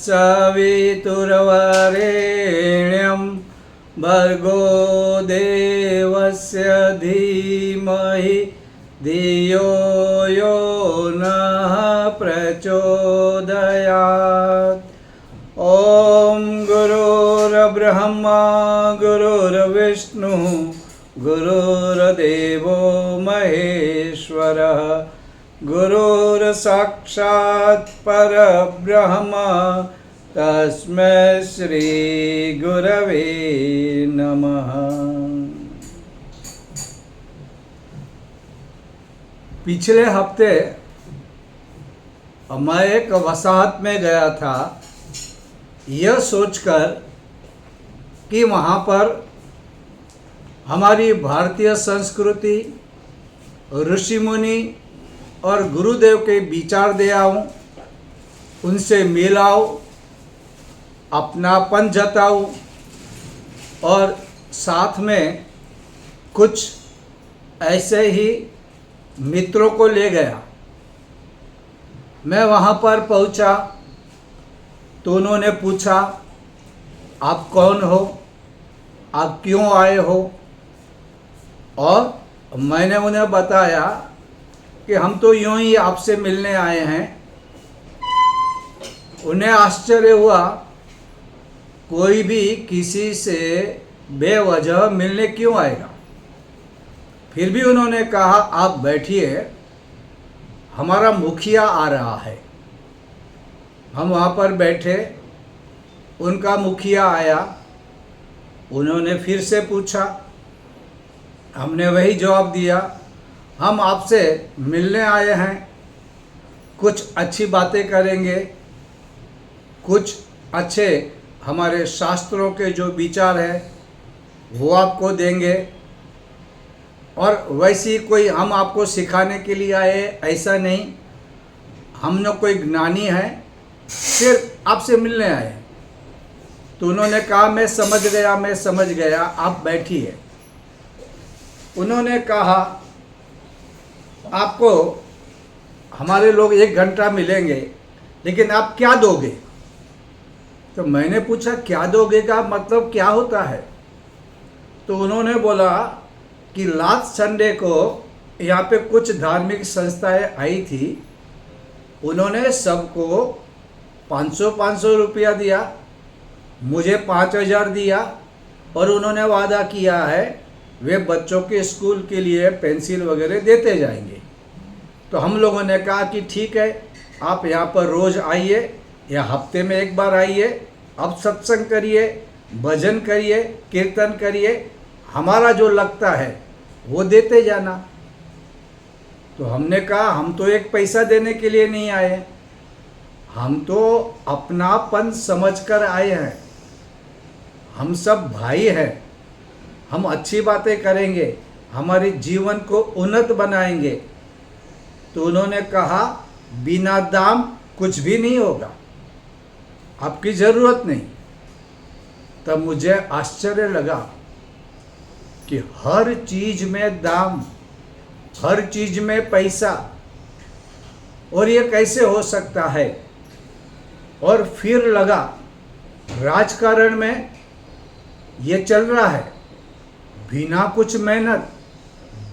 तत्सवितुर्वरेण्यं भर्गो देवस्य धीमहि धियो यो नः प्रचोदयात्। ॐ गुरुर्ब्रह्मा गुरुर्विष्णुः गुरुर्देवो महेश्वरः गुरुर्साक्षात् परब्रह्म तस्मै श्री गुरवे नमः। पिछले हफ्ते मैं एक वसाहत में गया था, यह सोचकर कि वहाँ पर हमारी भारतीय संस्कृति, ऋषि मुनि और गुरुदेव के विचार दे आऊँ, उनसे मिलाऊँ, अपनापन जताऊँ और साथ में कुछ ऐसे ही मित्रों को ले गया। मैं वहाँ पर पहुँचा तो उन्होंने पूछा, आप कौन हो, आप क्यों आए हो? और मैंने उन्हें बताया कि हम तो यूं ही आपसे मिलने आए हैं। उन्हें आश्चर्य हुआ, कोई भी किसी से बेवजह मिलने क्यों आएगा? फिर भी उन्होंने कहा, आप बैठिए, हमारा मुखिया आ रहा है। हम वहाँ पर बैठे, उनका मुखिया आया। उन्होंने फिर से पूछा, हमने वही जवाब दिया, हम आपसे मिलने आए हैं, कुछ अच्छी बातें करेंगे, कुछ अच्छे हमारे शास्त्रों के जो विचार हैं वो आपको देंगे, और वैसी कोई हम आपको सिखाने के लिए आए ऐसा नहीं, हम लोग कोई ज्ञानी हैं, सिर्फ आपसे मिलने आए हैं। तो उन्होंने कहा, मैं समझ गया, आप बैठिए। उन्होंने कहा, आपको हमारे लोग 1 घंटा मिलेंगे, लेकिन आप क्या दोगे? तो मैंने पूछा, क्या दोगे का मतलब क्या होता है? तो उन्होंने बोला कि लास्ट संडे को यहाँ पे कुछ धार्मिक संस्थाएं आई थी, उन्होंने सबको 500 रुपया दिया, मुझे 5000 दिया, और उन्होंने वादा किया है वे बच्चों के स्कूल के लिए पेंसिल वगैरह देते जाएंगे। तो हम लोगों ने कहा कि ठीक है, आप यहाँ पर रोज़ आइए या हफ्ते में 1 बार आइए, अब सत्संग करिए, भजन करिए, कीर्तन करिए, हमारा जो लगता है वो देते जाना। तो हमने कहा, हम तो 1 पैसा देने के लिए नहीं आए, हम तो अपनापन समझकर आए हैं, हम सब भाई हैं, हम अच्छी बातें करेंगे, हमारे जीवन को उन्नत बनाएंगे। तो उन्होंने कहा, बिना दाम कुछ भी नहीं होगा, आपकी ज़रूरत नहीं। तब मुझे आश्चर्य लगा कि हर चीज़ में दाम, हर चीज़ में पैसा, और ये कैसे हो सकता है? और फिर लगा, राजकारण में ये चल रहा है, बिना कुछ मेहनत,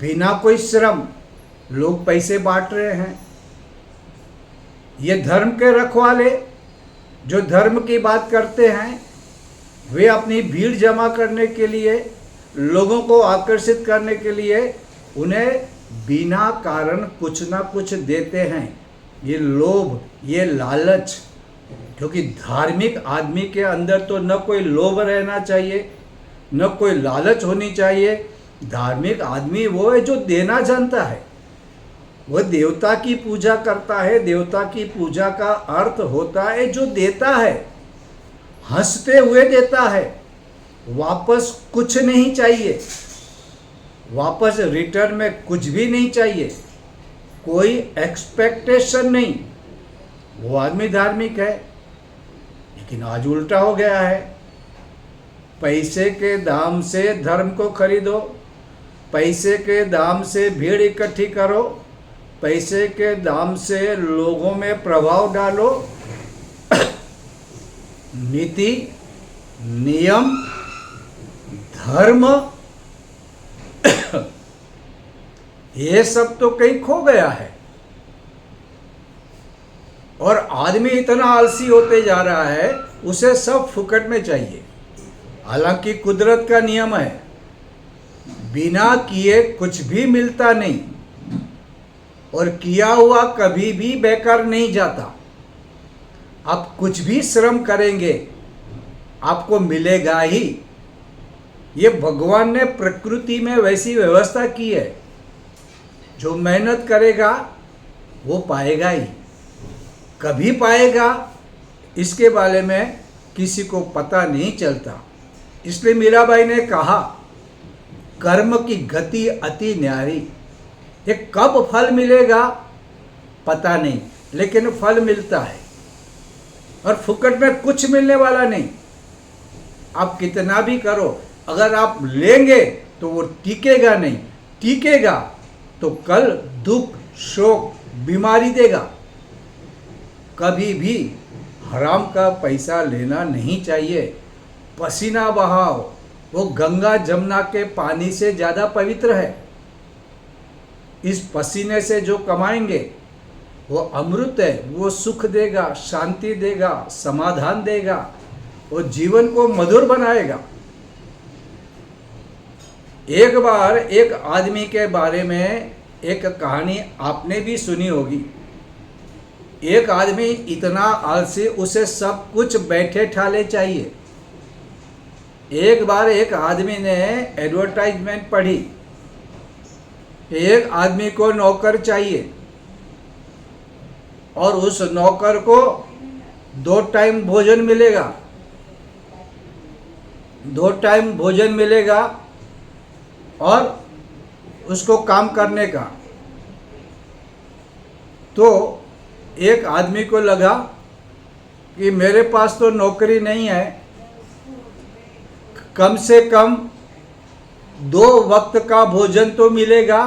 बिना कोई श्रम लोग पैसे बांट रहे हैं। ये धर्म के रखवाले जो धर्म की बात करते हैं, वे अपनी भीड़ जमा करने के लिए, लोगों को आकर्षित करने के लिए उन्हें बिना कारण कुछ ना कुछ देते हैं। ये लोभ, ये लालच, क्योंकि धार्मिक आदमी के अंदर तो न कोई लोभ रहना चाहिए, न कोई लालच होनी चाहिए। धार्मिक आदमी वो है जो देना जानता है, वह देवता की पूजा करता है। देवता की पूजा का अर्थ होता है जो देता है, हंसते हुए देता है, वापस कुछ नहीं चाहिए, वापस रिटर्न में कुछ भी नहीं चाहिए, कोई एक्सपेक्टेशन नहीं। वो आदमी धार्मिक है। लेकिन आज उल्टा हो गया है, पैसे के दाम से धर्म को खरीदो, पैसे के दाम से भीड़ इकट्ठी करो, पैसे के दाम से लोगों में प्रभाव डालो नीति, नियम, धर्म ये सब तो कहीं खो गया है। और आदमी इतना आलसी होते जा रहा है, उसे सब फुकट में चाहिए। हालांकि कुदरत का नियम है, बिना किए कुछ भी मिलता नहीं, और किया हुआ कभी भी बेकार नहीं जाता। आप कुछ भी श्रम करेंगे आपको मिलेगा ही। ये भगवान ने प्रकृति में वैसी व्यवस्था की है, जो मेहनत करेगा वो पाएगा ही। कभी पाएगा इसके बारे में किसी को पता नहीं चलता। इसलिए मीराबाई ने कहा, कर्म की गति अति न्यारी। ये कब फल मिलेगा पता नहीं, लेकिन फल मिलता है। और फुकट में कुछ मिलने वाला नहीं। आप कितना भी करो, अगर आप लेंगे तो वो टिकेगा नहीं। टिकेगा तो कल दुख, शोक, बीमारी देगा। कभी भी हराम का पैसा लेना नहीं चाहिए। पसीना बहाओ, वो गंगा जमुना के पानी से ज़्यादा पवित्र है। इस पसीने से जो कमाएंगे वो अमृत है। वो सुख देगा, शांति देगा, समाधान देगा, वो जीवन को मधुर बनाएगा। एक बार एक आदमी के बारे में एक कहानी आपने भी सुनी होगी। एक आदमी इतना आलसी, उसे सब कुछ बैठे ठाले चाहिए। एक बार एक आदमी ने एडवर्टाइजमेंट पढ़ी, एक आदमी को नौकर चाहिए और उस नौकर को 2 टाइम भोजन मिलेगा। 2 टाइम भोजन मिलेगा और उसको काम करने का। तो एक आदमी को लगा कि मेरे पास तो नौकरी नहीं है, कम से कम 2 वक्त का भोजन तो मिलेगा,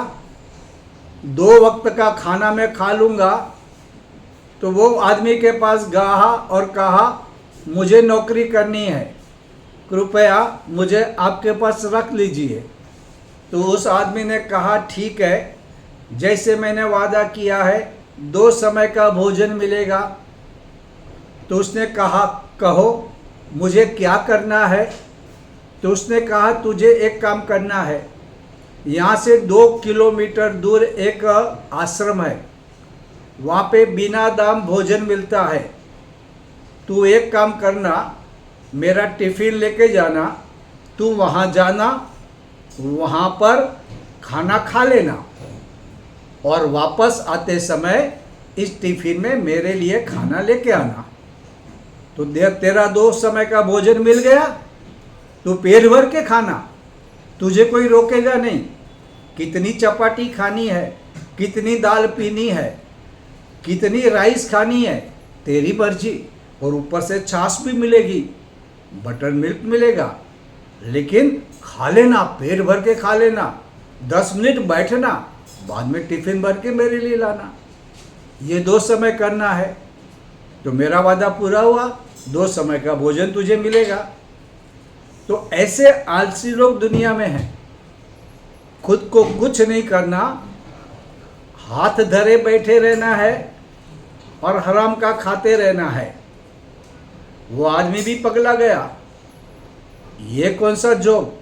2 वक्त का खाना मैं खा लूँगा। तो वो आदमी के पास गया और कहा, मुझे नौकरी करनी है, कृपया मुझे आपके पास रख लीजिए। तो उस आदमी ने कहा, ठीक है, जैसे मैंने वादा किया है 2 समय का भोजन मिलेगा। तो उसने कहा, कहो मुझे क्या करना है। तो उसने कहा, तुझे एक काम करना है, यहाँ से 2 किलोमीटर दूर एक आश्रम है, वहाँ पे बिना दाम भोजन मिलता है। तू एक काम करना, मेरा टिफ़िन लेके जाना, तू वहाँ जाना, वहाँ पर खाना खा लेना और वापस आते समय इस टिफ़िन में मेरे लिए खाना लेके आना। तो तेरा 2 समय का भोजन मिल गया, तो पेट भर के खाना, तुझे कोई रोकेगा नहीं। कितनी चपाती खानी है, कितनी दाल पीनी है, कितनी राइस खानी है, तेरी मर्जी। और ऊपर से छाछ भी मिलेगी, बटर मिल्क मिलेगा, लेकिन खा लेना, पेट भर के खा लेना। 10 मिनट बैठना, बाद में टिफ़िन भर के मेरे लिए लाना। ये 2 समय करना है तो मेरा वादा पूरा हुआ, 2 समय का भोजन तुझे मिलेगा। तो ऐसे आलसी लोग दुनिया में हैं। खुद को कुछ नहीं करना, हाथ धरे बैठे रहना है और हराम का खाते रहना है। वो आदमी भी पगला गया। ये कौन सा जॉब,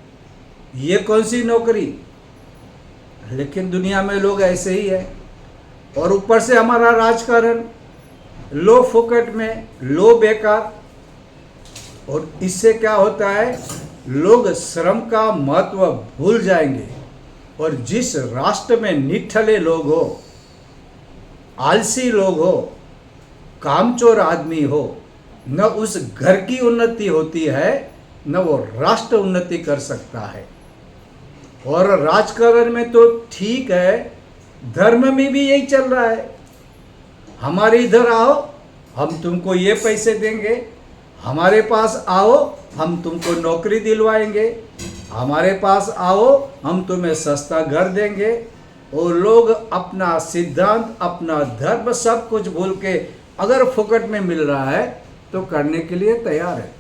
ये कौन सी नौकरी। लेकिन दुनिया में लोग ऐसे ही है। और ऊपर से हमारा राजकारण, लो फोकट में, लो बेकार। और इससे क्या होता है, लोग श्रम का महत्व भूल जाएंगे। और जिस राष्ट्र में निठल्ले लोग हो, आलसी लोग हो, कामचोर आदमी हो, न उस घर की उन्नति होती है, न वो राष्ट्र उन्नति कर सकता है। और राजकारण में तो ठीक है, धर्म में भी यही चल रहा है। हमारे इधर आओ, हम तुमको ये पैसे देंगे, हमारे पास आओ, हम तुमको नौकरी दिलवाएंगे, हमारे पास आओ, हम तुम्हें सस्ता घर देंगे। और लोग अपना सिद्धांत, अपना धर्म, सब कुछ भूल के, अगर फुकट में मिल रहा है तो करने के लिए तैयार है।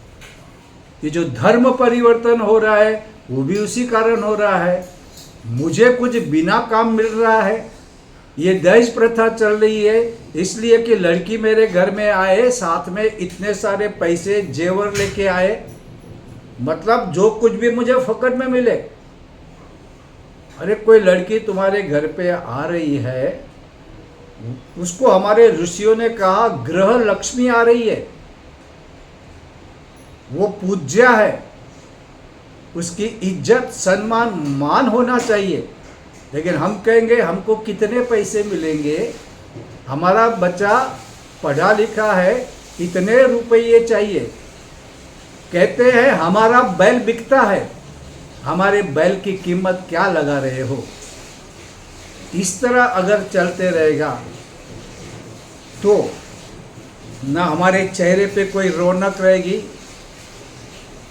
ये जो धर्म परिवर्तन हो रहा है वो भी उसी कारण हो रहा है। मुझे कुछ बिना काम मिल रहा है। ये दहेज प्रथा चल रही है इसलिए कि लड़की मेरे घर में आए, साथ में इतने सारे पैसे जेवर लेके आए, मतलब जो कुछ भी मुझे फकट में मिले। अरे कोई लड़की तुम्हारे घर पे आ रही है, उसको हमारे ऋषियों ने कहा ग्रह लक्ष्मी आ रही है, वो पूज्य है, उसकी इज्जत सम्मान मान होना चाहिए। लेकिन हम कहेंगे हमको कितने पैसे मिलेंगे, हमारा बच्चा पढ़ा लिखा है, इतने रुपये चाहिए। कहते हैं हमारा बैल बिकता है, हमारे बैल की कीमत क्या लगा रहे हो। इस तरह अगर चलते रहेगा तो न हमारे चेहरे पे कोई रौनक रहेगी,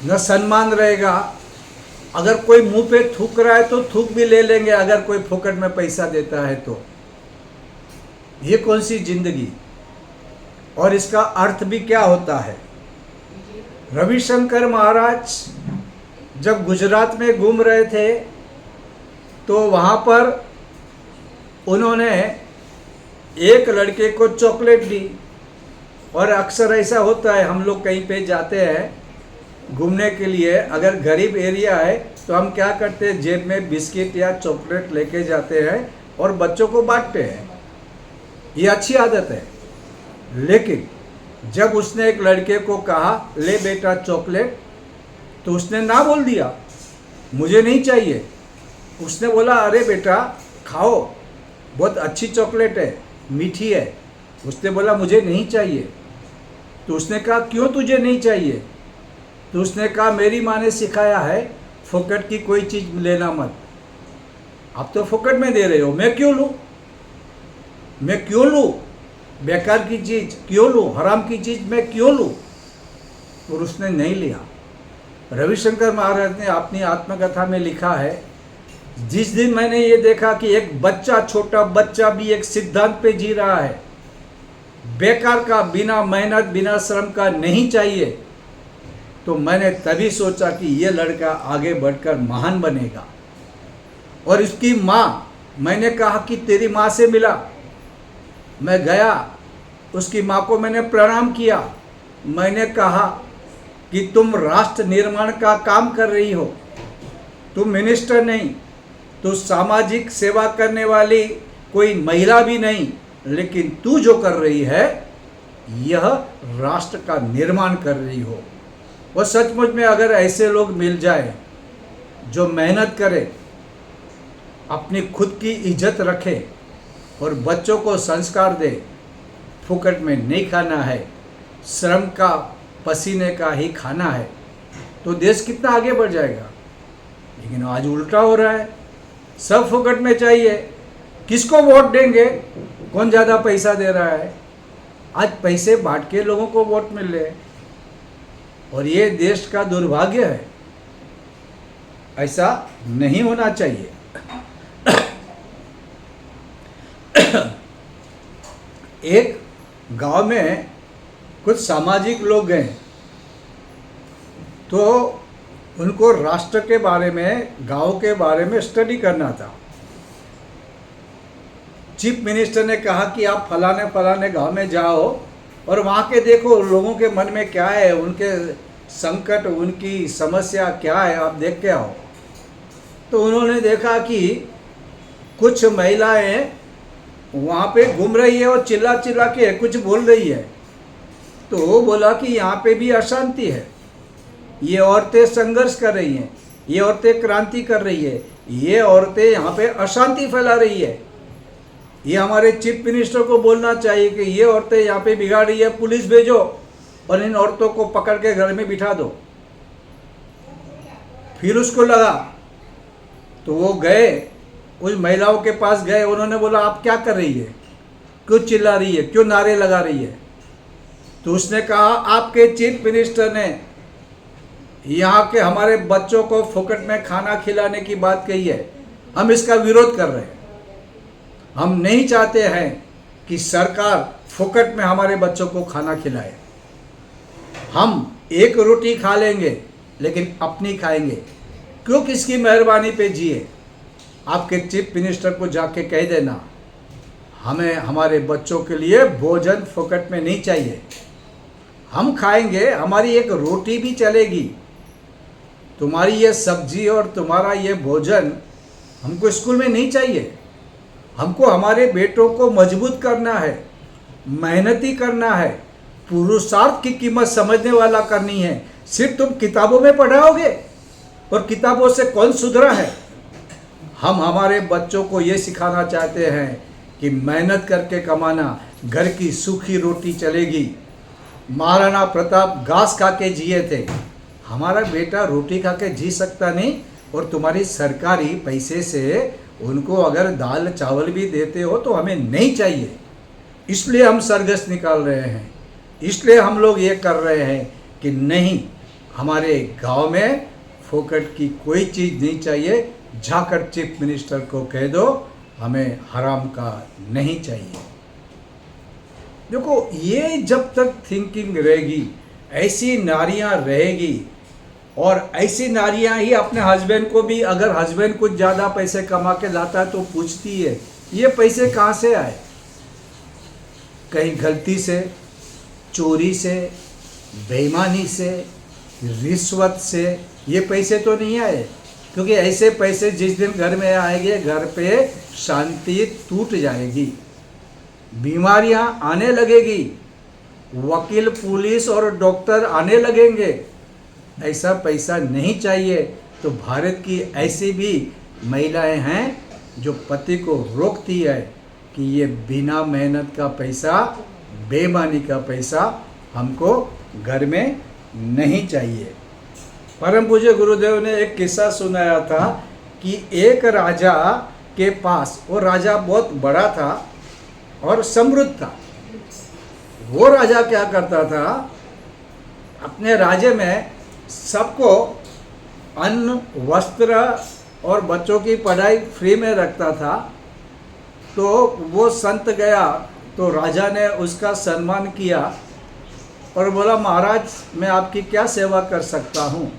न सम्मान रहेगा। अगर कोई मुंह पे थूक रहा है तो थूक भी ले लेंगे, अगर कोई फोकट में पैसा देता है तो। ये कौन सी जिंदगी, और इसका अर्थ भी क्या होता है। रविशंकर महाराज जब गुजरात में घूम रहे थे तो वहाँ पर उन्होंने एक लड़के को चॉकलेट दी। और अक्सर ऐसा होता है, हम लोग कहीं पे जाते हैं घूमने के लिए, अगर गरीब एरिया है तो हम क्या करते हैं, जेब में बिस्किट या चॉकलेट लेके जाते हैं और बच्चों को बांटते हैं। ये अच्छी आदत है। लेकिन जब उसने एक लड़के को कहा ले बेटा चॉकलेट, तो उसने ना बोल दिया, मुझे नहीं चाहिए। उसने बोला अरे बेटा खाओ, बहुत अच्छी चॉकलेट है, मीठी है। उसने बोला मुझे नहीं चाहिए। तो उसने कहा क्यों तुझे नहीं चाहिए। तो उसने कहा मेरी माँ ने सिखाया है फोकट की कोई चीज़ लेना मत। आप तो फोकट में दे रहे हो, मैं क्यों लूँ, मैं क्यों लूँ, बेकार की चीज़ क्यों लूँ, हराम की चीज़ मैं क्यों लूँ। और उसने नहीं लिया। रविशंकर महाराज ने अपनी आत्मकथा में लिखा है, जिस दिन मैंने ये देखा कि एक बच्चा, छोटा बच्चा भी एक सिद्धांत पे जी रहा है, बेकार का, बिना मेहनत बिना श्रम का नहीं चाहिए, तो मैंने तभी सोचा कि ये लड़का आगे बढ़कर महान बनेगा। और इसकी माँ, मैंने कहा कि तेरी माँ से मिला। मैं गया, उसकी माँ को मैंने प्रणाम किया। मैंने कहा कि तुम राष्ट्र निर्माण का काम कर रही हो, तुम मिनिस्टर नहीं, तो सामाजिक सेवा करने वाली कोई महिला भी नहीं, लेकिन तू जो कर रही है यह राष्ट्र का निर्माण कर रही हो। और सचमुच में अगर ऐसे लोग मिल जाए जो मेहनत करे, अपनी खुद की इज्जत रखे और बच्चों को संस्कार दे, फुकट में नहीं खाना है, श्रम का, पसीने का ही खाना है, तो देश कितना आगे बढ़ जाएगा। लेकिन आज उल्टा हो रहा है, सब फुकट में चाहिए। किसको वोट देंगे, कौन ज़्यादा पैसा दे रहा है। आज पैसे बांट के लोगों को वोट मिल रहे हैं, और ये देश का दुर्भाग्य है। ऐसा नहीं होना चाहिए। एक गांव में कुछ सामाजिक लोग गए, तो उनको राष्ट्र के बारे में, गांव के बारे में स्टडी करना था। चीफ मिनिस्टर ने कहा कि आप फलाने फलाने गांव में जाओ और वहाँ के देखो लोगों के मन में क्या है, उनके संकट, उनकी समस्या क्या है, आप देख के आओ। तो उन्होंने देखा कि कुछ महिलाएं वहाँ पे घूम रही है और चिल्ला चिल्ला के कुछ बोल रही है। तो वो बोला कि यहाँ पे भी अशांति है, ये औरतें संघर्ष कर रही हैं, ये औरतें क्रांति कर रही है, ये औरतें यहाँ पे अशांति फैला रही है। ये हमारे चीफ मिनिस्टर को बोलना चाहिए कि ये औरतें यहाँ पे बिगाड़ रही है, पुलिस भेजो और इन औरतों को पकड़ के घर में बिठा दो। फिर उसको लगा, तो वो गए, उस महिलाओं के पास गए। उन्होंने बोला आप क्या कर रही है, क्यों चिल्ला रही है, क्यों नारे लगा रही है। तो उसने कहा आपके चीफ मिनिस्टर ने यहाँ के हमारे बच्चों को फोकट में खाना खिलाने की बात कही है, हम इसका विरोध कर रहे हैं। हम नहीं चाहते हैं कि सरकार फोकट में हमारे बच्चों को खाना खिलाए। हम एक रोटी खा लेंगे लेकिन अपनी खाएंगे। क्यों किसकी मेहरबानी पे जिए। आपके चीफ मिनिस्टर को जाके कह देना, हमें हमारे बच्चों के लिए भोजन फोकट में नहीं चाहिए, हम खाएंगे, हमारी एक रोटी भी चलेगी, तुम्हारी ये सब्जी और तुम्हारा ये भोजन हमको स्कूल में नहीं चाहिए। हमको हमारे बेटों को मजबूत करना है, मेहनती करना है, पुरुषार्थ की कीमत समझने वाला करनी है। सिर्फ तुम किताबों में पढ़ाओगे और किताबों से कौन सुधरा है। हम हमारे बच्चों को ये सिखाना चाहते हैं कि मेहनत करके कमाना, घर की सूखी रोटी चलेगी। महाराणा प्रताप घास खा के जिए थे, हमारा बेटा रोटी खा के जी सकता नहीं। और तुम्हारी सरकारी पैसे से उनको अगर दाल चावल भी देते हो तो हमें नहीं चाहिए। इसलिए हम सरगस निकाल रहे हैं, इसलिए हम लोग ये कर रहे हैं कि नहीं, हमारे गांव में फोकट की कोई चीज़ नहीं चाहिए। जाकर चीफ मिनिस्टर को कह दो हमें हराम का नहीं चाहिए। देखो, ये जब तक थिंकिंग रहेगी, ऐसी नारियां रहेगी, और ऐसी नारियां ही अपने हस्बैंड को भी, अगर हस्बैंड कुछ ज़्यादा पैसे कमा के लाता है तो पूछती है ये पैसे कहाँ से आए। कहीं गलती से, चोरी से, बेईमानी से, रिश्वत से ये पैसे तो नहीं आए। क्योंकि ऐसे पैसे जिस दिन घर में आएंगे, घर पे शांति टूट जाएगी, बीमारियां आने लगेगी, वकील, पुलिस और डॉक्टर आने लगेंगे। ऐसा पैसा नहीं चाहिए। तो भारत की ऐसी भी महिलाएं हैं जो पति को रोकती है कि ये बिना मेहनत का पैसा, बेईमानी का पैसा हमको घर में नहीं चाहिए। परम पूज्य गुरुदेव ने एक किस्सा सुनाया था कि एक राजा के पास, वो राजा बहुत बड़ा था और समृद्ध था। वो राजा क्या करता था, अपने राज्य में सबको अन्न, वस्त्र और बच्चों की पढ़ाई फ्री में रखता था। तो वो संत गया तो राजा ने उसका सम्मान किया और बोला, महाराज मैं आपकी क्या सेवा कर सकता हूँ।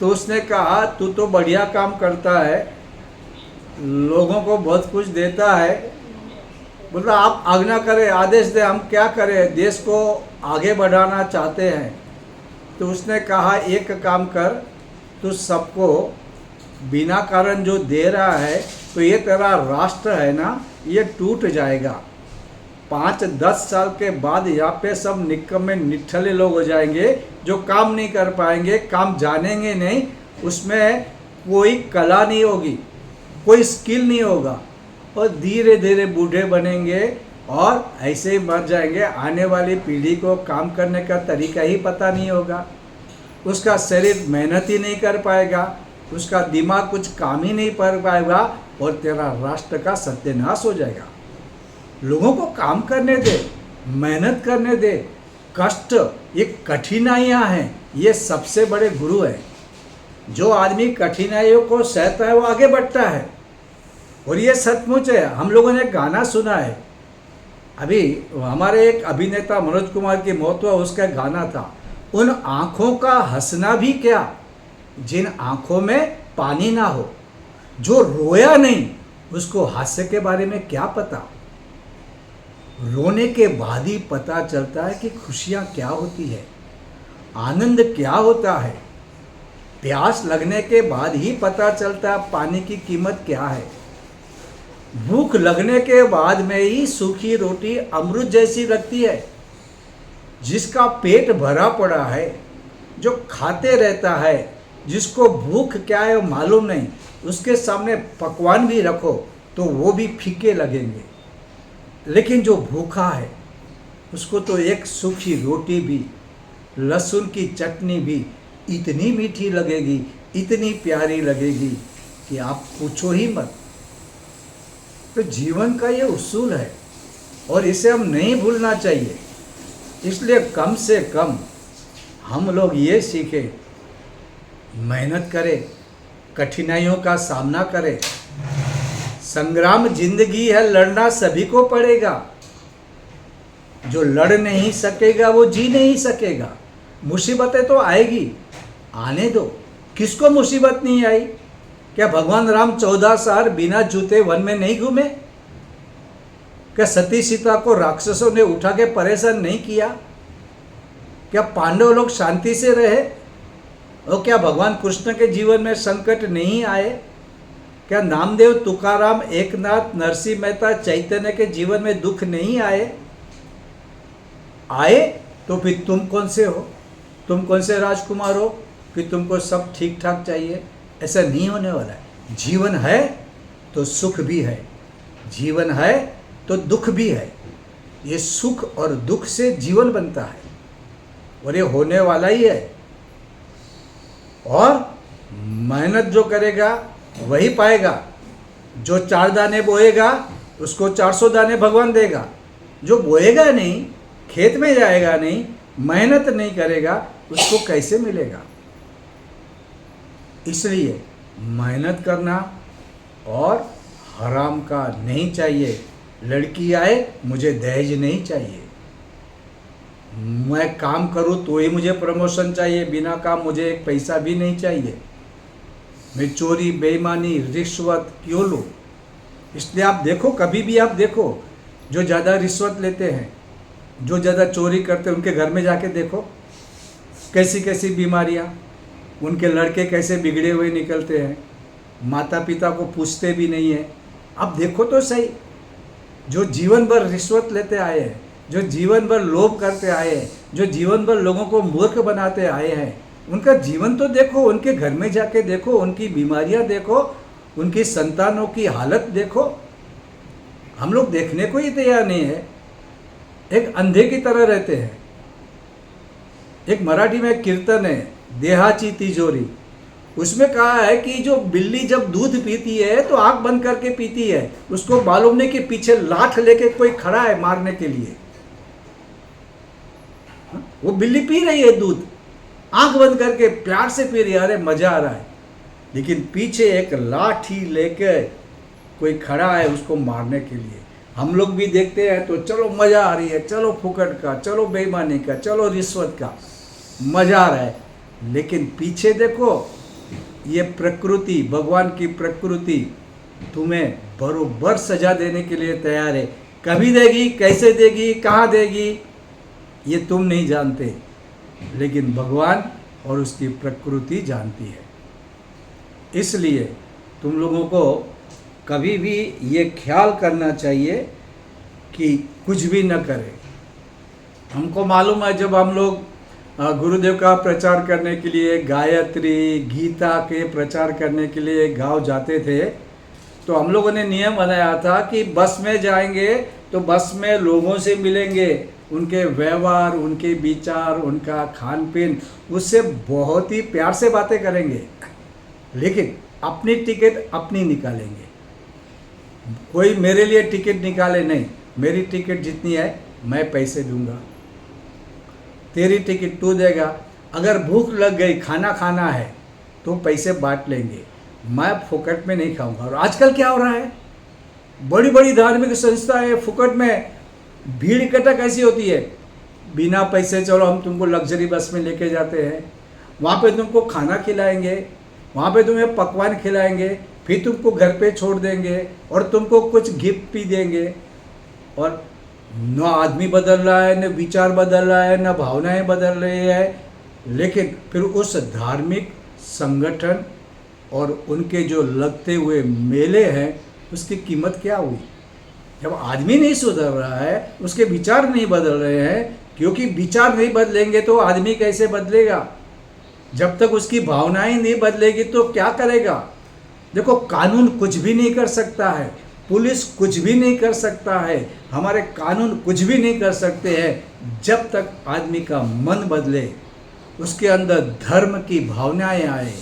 तो उसने कहा, तू तो बढ़िया काम करता है, लोगों को बहुत कुछ देता है, बोला आप आज्ञा करें, आदेश दे, हम क्या करें, देश को आगे बढ़ाना चाहते हैं। तो उसने कहा, एक काम कर, तू सबको बिना कारण जो दे रहा है तो ये तेरा राष्ट्र है ना, ये टूट जाएगा। 5-10 साल के बाद यहाँ पे सब निकम्मे निठल्ले लोग हो जाएंगे जो काम नहीं कर पाएंगे, काम जानेंगे नहीं, उसमें कोई कला नहीं होगी, कोई स्किल नहीं होगा, और धीरे धीरे बूढ़े बनेंगे और ऐसे ही मर जाएंगे। आने वाली पीढ़ी को काम करने का तरीका ही पता नहीं होगा, उसका शरीर मेहनत ही नहीं कर पाएगा, उसका दिमाग कुछ काम ही नहीं कर पाएगा, और तेरा राष्ट्र का सत्यानाश हो जाएगा। लोगों को काम करने दे, मेहनत करने दे। कष्ट, ये कठिनाइयाँ हैं, ये सबसे बड़े गुरु हैं। जो आदमी कठिनाइयों को सहता है वो आगे बढ़ता है, और ये सचमुच है। हम लोगों ने गाना सुना है, अभी हमारे एक अभिनेता मनोज कुमार की मौत हुआ, उसका गाना था, उन आँखों का हंसना भी क्या जिन आँखों में पानी ना हो। जो रोया नहीं उसको हास्य के बारे में क्या पता। रोने के बाद ही पता चलता है कि खुशियाँ क्या होती है, आनंद क्या होता है। प्यास लगने के बाद ही पता चलता है पानी की कीमत क्या है। भूख लगने के बाद में ही सूखी रोटी अमृत जैसी लगती है। जिसका पेट भरा पड़ा है, जो खाते रहता है, जिसको भूख क्या है वो मालूम नहीं, उसके सामने पकवान भी रखो तो वो भी फीके लगेंगे। लेकिन जो भूखा है उसको तो एक सूखी रोटी भी, लहसुन की चटनी भी इतनी मीठी लगेगी, इतनी प्यारी लगेगी कि आप पूछो ही मत। तो जीवन का ये उसूल है और इसे हम नहीं भूलना चाहिए। इसलिए कम से कम हम लोग ये सीखें, मेहनत करें, कठिनाइयों का सामना करें। संग्राम जिंदगी है, लड़ना सभी को पड़ेगा। जो लड़ नहीं सकेगा वो जी नहीं सकेगा। मुसीबतें तो आएगी, आने दो। किसको मुसीबत नहीं आई? क्या भगवान राम 14 साल बिना जूते वन में नहीं घूमे? क्या सती सीता को राक्षसों ने उठा के परेशान नहीं किया? क्या पांडव लोग शांति से रहे? और क्या भगवान कृष्ण के जीवन में संकट नहीं आए? क्या नामदेव, तुकाराम, एकनाथ, नरसिंह मेहता, चैतन्य के जीवन में दुख नहीं आए? आए तो फिर तुम कौन से हो? तुम कौन से राजकुमार हो कि तुमको सब ठीक ठाक चाहिए? ऐसा नहीं होने वाला है। जीवन है तो सुख भी है, जीवन है तो दुख भी है। ये सुख और दुख से जीवन बनता है और ये होने वाला ही है। और मेहनत जो करेगा वही पाएगा। जो 4 दाने बोएगा उसको 400 दाने भगवान देगा। जो बोएगा नहीं, खेत में जाएगा नहीं, मेहनत नहीं करेगा, उसको कैसे मिलेगा? इसलिए मेहनत करना और हराम का नहीं चाहिए। लड़की आए मुझे दहेज नहीं चाहिए, मैं काम करूं तो ही मुझे प्रमोशन चाहिए, बिना काम मुझे एक पैसा भी नहीं चाहिए। मैं चोरी, बेईमानी, रिश्वत क्यों लूँ? इसलिए आप देखो, कभी भी आप देखो, जो ज़्यादा रिश्वत लेते हैं, जो ज़्यादा चोरी करते हैं, उनके घर में जाके देखो कैसी कैसी बीमारियाँ, उनके लड़के कैसे बिगड़े हुए निकलते हैं, माता पिता को पूछते भी नहीं है। अब देखो तो सही, जो जीवन भर रिश्वत लेते आए हैं, जो जीवन भर लोभ करते आए हैं, जो जीवन भर लोगों को मूर्ख बनाते आए हैं, उनका जीवन तो देखो, उनके घर में जाके देखो, उनकी बीमारियां देखो, उनकी संतानों की हालत देखो। हम लोग देखने को ही तैयार नहीं है, एक अंधे की तरह रहते हैं। एक मराठी में कीर्तन है, देहाची तिजोरी, उसमें कहा है कि जो बिल्ली जब दूध पीती है तो आंख बंद करके पीती है, उसको मालूम नहीं कि पीछे लाठ लेके कोई खड़ा है मारने के लिए। वो बिल्ली पी रही है दूध, आंख बंद करके प्यार से पी रही है, अरे मजा आ रहा है, लेकिन पीछे एक लाठी लेके कोई खड़ा है उसको मारने के लिए। हम लोग भी देखते हैं तो चलो मजा आ रही है, चलो फुकट का, चलो बेईमानी का, चलो रिश्वत का, मजा आ रहा है, लेकिन पीछे देखो, ये प्रकृति, भगवान की प्रकृति तुम्हें बरोबर सजा देने के लिए तैयार है। कभी देगी, कैसे देगी, कहाँ देगी, ये तुम नहीं जानते, लेकिन भगवान और उसकी प्रकृति जानती है। इसलिए तुम लोगों को कभी भी ये ख्याल करना चाहिए कि कुछ भी न करें। हमको मालूम है, जब हम लोग गुरुदेव का प्रचार करने के लिए, गायत्री गीता के प्रचार करने के लिए गांव जाते थे, तो हम लोगों ने नियम बनाया था कि बस में जाएंगे तो बस में लोगों से मिलेंगे, उनके व्यवहार, उनके विचार, उनका खान पीन, उससे बहुत ही प्यार से बातें करेंगे, लेकिन अपनी टिकट अपनी निकालेंगे। कोई मेरे लिए टिकट निकाले नहीं, मेरी टिकट जितनी है मैं पैसे दूंगा, तेरी टिकट तू देगा। अगर भूख लग गई, खाना खाना है तो पैसे बांट लेंगे, मैं फुकट में नहीं खाऊंगा। और आजकल क्या हो रहा है, बड़ी बड़ी धार्मिक संस्थाएं फुकट में भीड़ इकट्ठा कैसी होती है, बिना पैसे चलो हम तुमको लग्जरी बस में लेके जाते हैं, वहाँ पे तुमको खाना खिलाएंगे, वहाँ पे तुम्हें पकवान खिलाएंगे, फिर तुमको घर पे छोड़ देंगे और तुमको कुछ गिफ्ट भी देंगे। और न आदमी बदल रहा है, न विचार बदल रहा है, न भावनाएं बदल रही है, लेकिन फिर उस धार्मिक संगठन और उनके जो लगते हुए मेले हैं उसकी कीमत क्या हुई? जब आदमी नहीं सुधर रहा है, उसके विचार नहीं बदल रहे हैं, क्योंकि विचार नहीं बदलेंगे तो आदमी कैसे बदलेगा? जब तक उसकी भावनाएं नहीं बदलेगी तो क्या करेगा? देखो, कानून कुछ भी नहीं कर सकता है, पुलिस कुछ भी नहीं कर सकता है, हमारे कानून कुछ भी नहीं कर सकते हैं जब तक आदमी का मन बदले, उसके अंदर धर्म की भावनाएं आए,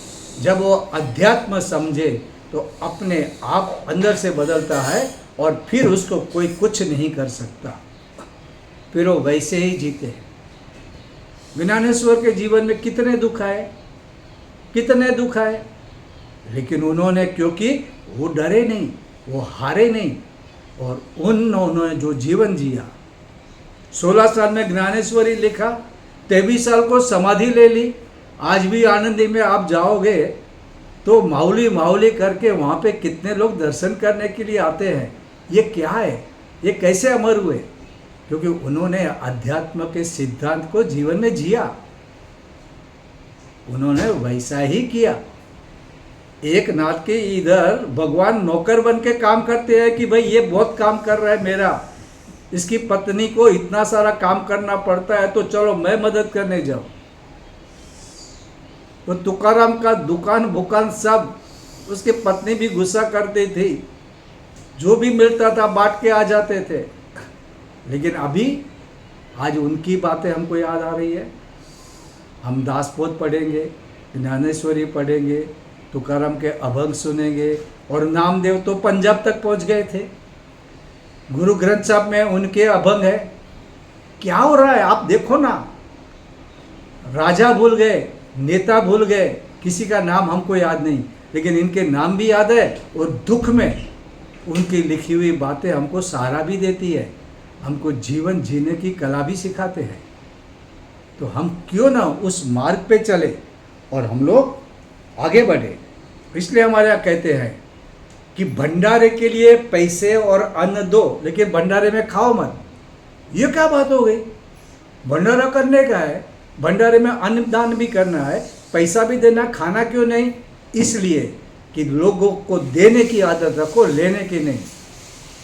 जब वो अध्यात्म समझे तो अपने आप अंदर से बदलता है और फिर उसको कोई कुछ नहीं कर सकता, फिर वो वैसे ही जीते हैं। ज्ञानेश्वर के जीवन में कितने दुख आए, कितने दुख आए, लेकिन उन्होंने, क्योंकि वो डरे नहीं, वो हारे नहीं, और उन्होंने जो जीवन जिया, 16 साल में ज्ञानेश्वरी लिखा, 23 साल को समाधि ले ली। आज भी आनंदी में आप जाओगे तो माउली माउली करके वहाँ पे कितने लोग दर्शन करने के लिए आते हैं। ये क्या है, ये कैसे अमर हुए? क्योंकि उन्होंने अध्यात्म के सिद्धांत को जीवन में जिया, उन्होंने वैसा ही किया। एक नाथ के इधर भगवान नौकर बन के काम करते हैं कि भाई ये बहुत काम कर रहा है मेरा, इसकी पत्नी को इतना सारा काम करना पड़ता है तो चलो मैं मदद करने जाऊं। तो तुकाराम का दुकान भुकान सब, उसकी पत्नी भी गुस्सा करती थी, जो भी मिलता था बांट के आ जाते थे। लेकिन अभी आज उनकी बातें हमको याद आ रही है। हम दासबोध पढ़ेंगे, ज्ञानेश्वरी पढ़ेंगे, तुकाराम के अभंग सुनेंगे, और नामदेव तो पंजाब तक पहुंच गए थे। गुरु ग्रंथ साहब में उनके अभंग है। क्या हो रहा है आप देखो ना, राजा भूल गए, नेता भूल गए, किसी का नाम हमको याद नहीं, लेकिन इनके नाम भी याद है, और दुख में उनकी लिखी हुई बातें हमको सहारा भी देती है, हमको जीवन जीने की कला भी सिखाते हैं। तो हम क्यों ना उस मार्ग पे चले और हम लोग आगे बढ़े। इसलिए हमारे यहाँ कहते हैं कि भंडारे के लिए पैसे और अन्न दो, लेकिन भंडारे में खाओ मत। ये क्या बात हो गई? भंडारा करने का है, भंडारे में अन्न दान भी करना है, पैसा भी देना, खाना क्यों नहीं? इसलिए कि लोगों को देने की आदत रखो, लेने की नहीं।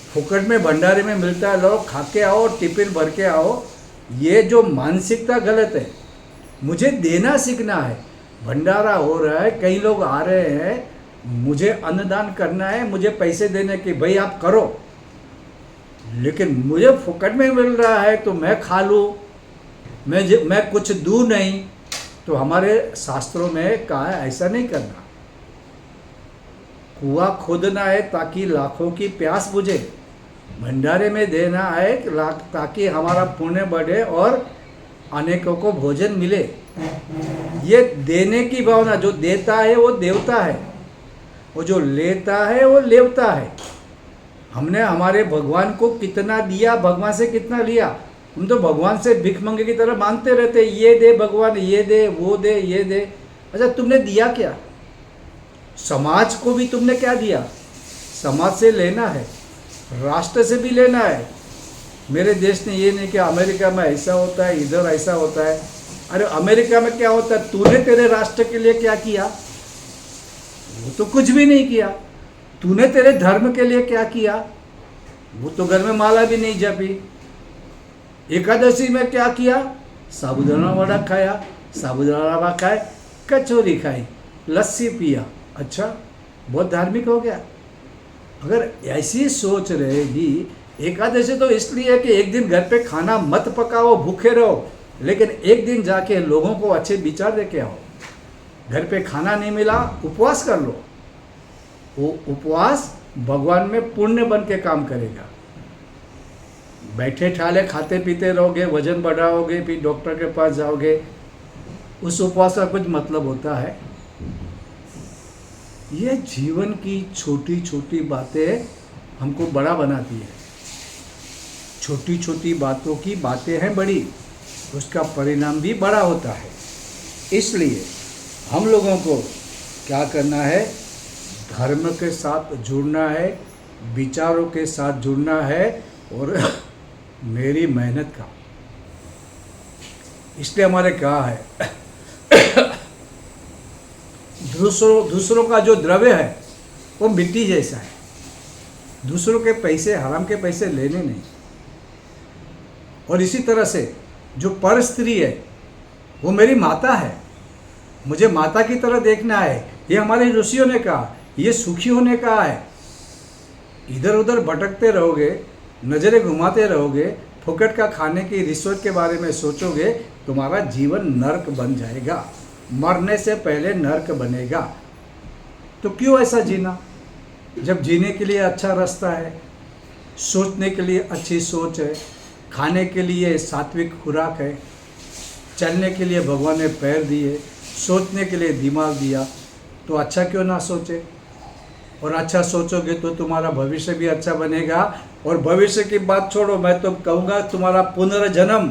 फुकट में भंडारे में मिलता है, लोग खा के आओ, टिफिन भर के आओ। ये जो मानसिकता गलत है। मुझे देना सीखना है। भंडारा हो रहा है, कई लोग आ रहे हैं, मुझे अन्नदान करना है, मुझे पैसे देने के, भाई आप करो, लेकिन मुझे फुकट में मिल रहा है तो मैं खा लूँ, मैं कुछ दूँ नहीं। तो हमारे शास्त्रों में कहा है ऐसा नहीं करना। कुआं खोदना है ताकि लाखों की प्यास बुझे, भंडारे में देना है ताकि हमारा पुण्य बढ़े और अनेकों को भोजन मिले। ये देने की भावना, जो देता है वो देवता है, वो जो लेता है वो लेवता है। हमने हमारे भगवान को कितना दिया, भगवान से कितना लिया। हम तो भगवान से भिख मंगे की तरह मांगते रहते, ये दे भगवान, ये दे, वो दे, ये दे। अच्छा तुमने दिया क्या? समाज को भी तुमने क्या दिया? समाज से लेना है, राष्ट्र से भी लेना है। मेरे देश ने ये नहीं कि अमेरिका में ऐसा होता है, इधर ऐसा होता है। अरे अमेरिका में क्या होता है? तूने तेरे राष्ट्र के लिए क्या किया? वो तो कुछ भी नहीं किया। तूने तेरे धर्म के लिए क्या किया? वो तो घर में माला भी नहीं जपी। एकादशी में क्या किया? साबूदाना वड़ा खाया, साबूदाना वड़ा खाए, कचौरी खाई, लस्सी पिया। अच्छा, बहुत धार्मिक हो गया। अगर ऐसी सोच रहेगी, एकादशी तो इसलिए है कि एक दिन घर पे खाना मत पकाओ, भूखे रहो, लेकिन एक दिन जाके लोगों को अच्छे विचार दे के आओ। घर पे खाना नहीं मिला, उपवास कर लो। वो उपवास भगवान में पुण्य बन के काम करेगा। बैठे ठाले खाते पीते रहोगे, वजन बढ़ाओगे, फिर डॉक्टर के पास जाओगे, उस उपवास का कुछ मतलब होता है? ये जीवन की छोटी छोटी बातें हमको बड़ा बनाती है। छोटी छोटी बातों की बातें हैं बड़ी, उसका परिणाम भी बड़ा होता है। इसलिए हम लोगों को क्या करना है? धर्म के साथ जुड़ना है, विचारों के साथ जुड़ना है, और मेरी मेहनत का। इसलिए हमारे कहा है दूसरों का जो द्रव्य है वो मिट्टी जैसा है। दूसरों के पैसे, हराम के पैसे लेने नहीं। और इसी तरह से जो पर स्त्री है वो मेरी माता है, मुझे माता की तरह देखना है। ये हमारे ऋषियों ने कहा, ये सुखी होने का है। इधर उधर भटकते रहोगे, नज़रें घुमाते रहोगे, फुकट का खाने की रिश्वत के बारे में सोचोगे, तुम्हारा जीवन नर्क बन जाएगा। मरने से पहले नर्क बनेगा। तो क्यों ऐसा जीना, जब जीने के लिए अच्छा रास्ता है, सोचने के लिए अच्छी सोच है, खाने के लिए सात्विक खुराक है, चलने के लिए भगवान ने पैर दिए, सोचने के लिए दिमाग दिया, तो अच्छा क्यों ना सोचे? और अच्छा सोचोगे तो तुम्हारा भविष्य भी अच्छा बनेगा, और भविष्य की बात छोड़ो, मैं तो कहूँगा तुम्हारा पुनर्जन्म,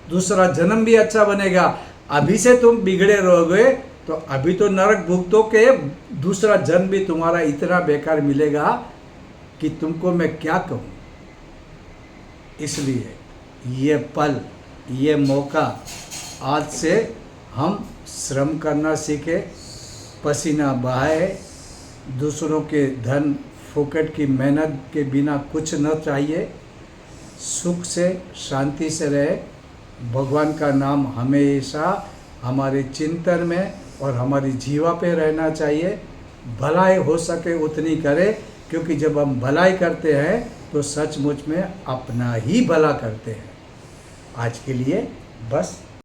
दूसरा जन्म भी अच्छा बनेगा। अभी से तुम बिगड़े रहोगे तो अभी तो नरक भुगतो के दूसरा जन्म भी तुम्हारा इतना बेकार मिलेगा कि तुमको मैं क्या कहूँ। इसलिए ये पल, ये मौका, आज से हम श्रम करना सीखे, पसीना बहाए, दूसरों के धन फुकट की मेहनत के बिना कुछ न चाहिए, सुख से शांति से रहे, भगवान का नाम हमेशा हमारे चिंतन में और हमारी जीवा पे रहना चाहिए। भलाई हो सके उतनी करें, क्योंकि जब हम भलाई करते हैं तो सचमुच में अपना ही भला करते हैं। आज के लिए बस